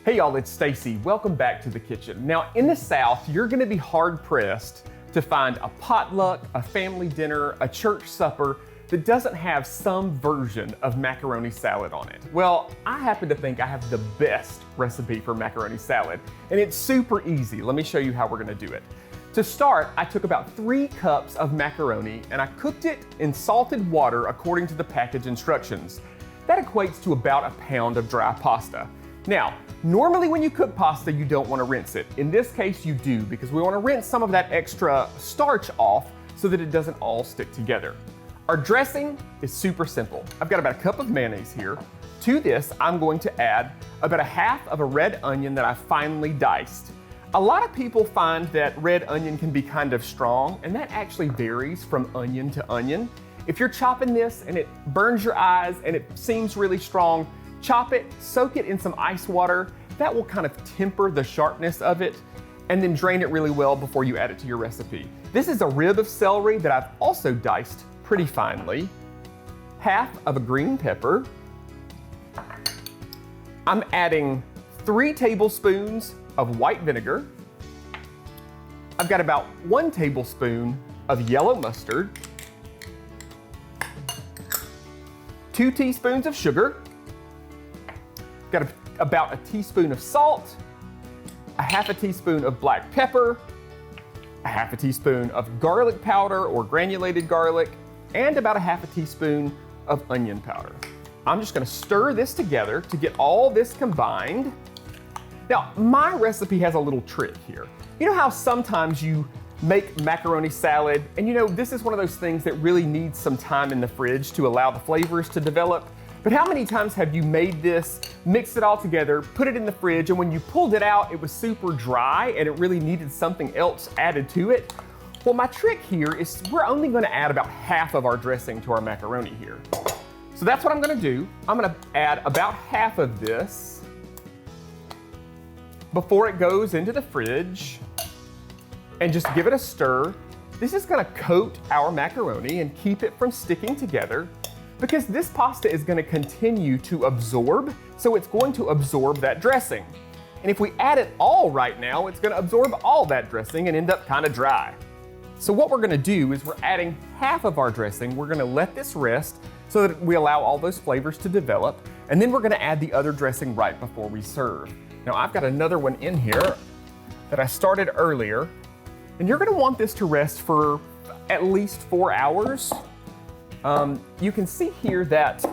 Hey y'all, it's Stacey. Welcome back to the kitchen. Now, in the South, you're gonna be hard-pressed to find a potluck, a family dinner, a church supper that doesn't have some version of macaroni salad on it. Well, I happen to think I have the best recipe for macaroni salad, and it's super easy. Let me show you how we're gonna do it. To start, I took about 3 cups of macaroni and I cooked it in salted water according to the package instructions. That equates to about a pound of dry pasta. Now, normally when you cook pasta, you don't want to rinse it. In this case, you do, because we want to rinse some of that extra starch off so that it doesn't all stick together. Our dressing is super simple. I've got about a cup of mayonnaise here. To this, I'm going to add about a half of a red onion that I finely diced. A lot of people find that red onion can be kind of strong, and that actually varies from onion to onion. If you're chopping this and it burns your eyes and it seems really strong, chop it, soak it in some ice water. That will kind of temper the sharpness of it, and then drain it really well before you add it to your recipe. This is a rib of celery that I've also diced pretty finely. Half of a green pepper. I'm adding 3 tablespoons of white vinegar. I've got about 1 tablespoon of yellow mustard, 2 teaspoons of sugar, got about a teaspoon of salt, a half a teaspoon of black pepper, a half a teaspoon of garlic powder or granulated garlic, and about a half a teaspoon of onion powder. I'm just gonna stir this together to get all this combined. Now, my recipe has a little trick here. You know how sometimes you make macaroni salad, and you know, this is one of those things that really needs some time in the fridge to allow the flavors to develop. But how many times have you made this, mixed it all together, put it in the fridge, and when you pulled it out, it was super dry and it really needed something else added to it? Well, my trick here is we're only gonna add about half of our dressing to our macaroni here. So that's what I'm gonna do. I'm gonna add about half of this before it goes into the fridge and just give it a stir. This is gonna coat our macaroni and keep it from sticking together because this pasta is gonna continue to absorb, so it's going to absorb that dressing. And if we add it all right now, it's gonna absorb all that dressing and end up kinda dry. So what we're gonna do is we're adding half of our dressing. We're gonna let this rest so that we allow all those flavors to develop, and then we're gonna add the other dressing right before we serve. Now I've got another one in here that I started earlier, and you're gonna want this to rest for at least 4 hours. You can see here that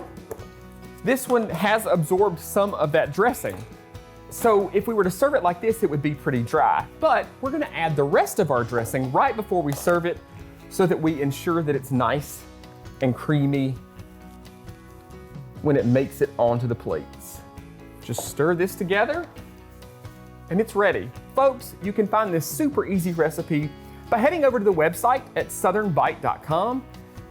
this one has absorbed some of that dressing. So if we were to serve it like this, it would be pretty dry. But we're gonna add the rest of our dressing right before we serve it so that we ensure that it's nice and creamy when it makes it onto the plates. Just stir this together and it's ready. Folks, you can find this super easy recipe by heading over to the website at southernbite.com.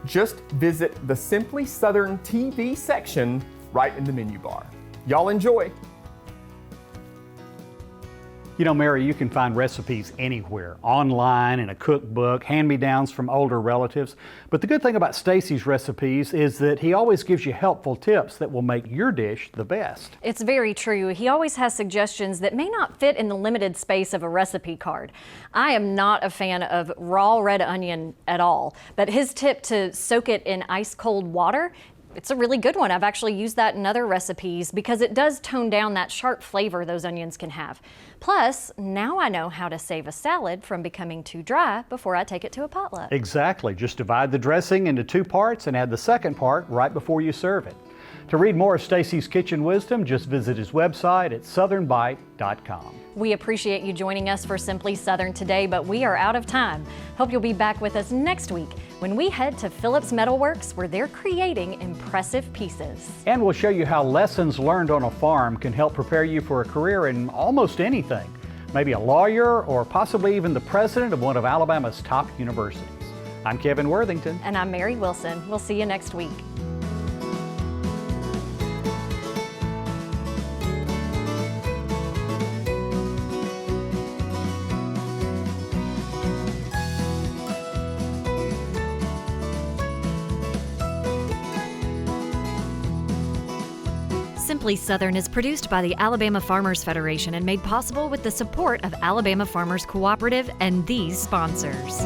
Just visit the Simply Southern TV section right in the menu bar. Y'all enjoy. You know, Mary, you can find recipes anywhere, online, in a cookbook, hand-me-downs from older relatives. But the good thing about Stacey's recipes is that he always gives you helpful tips that will make your dish the best. It's very true. He always has suggestions that may not fit in the limited space of a recipe card. I am not a fan of raw red onion at all, but his tip to soak it in ice cold water, it's a really good one. I've actually used that in other recipes because it does tone down that sharp flavor those onions can have. Plus, now I know how to save a salad from becoming too dry before I take it to a potluck. Exactly. Just divide the dressing into 2 parts and add the second part right before you serve it. To read more of Stacey's kitchen wisdom, just visit his website at southernbite.com. We appreciate you joining us for Simply Southern today, but we are out of time. Hope you'll be back with us next week when we head to Phillips Metalworks, where they're creating impressive pieces. And we'll show you how lessons learned on a farm can help prepare you for a career in almost anything. Maybe a lawyer or possibly even the president of one of Alabama's top universities. I'm Kevin Worthington. And I'm Mary Wilson. We'll see you next week. Simply Southern is produced by the Alabama Farmers Federation and made possible with the support of Alabama Farmers Cooperative and these sponsors.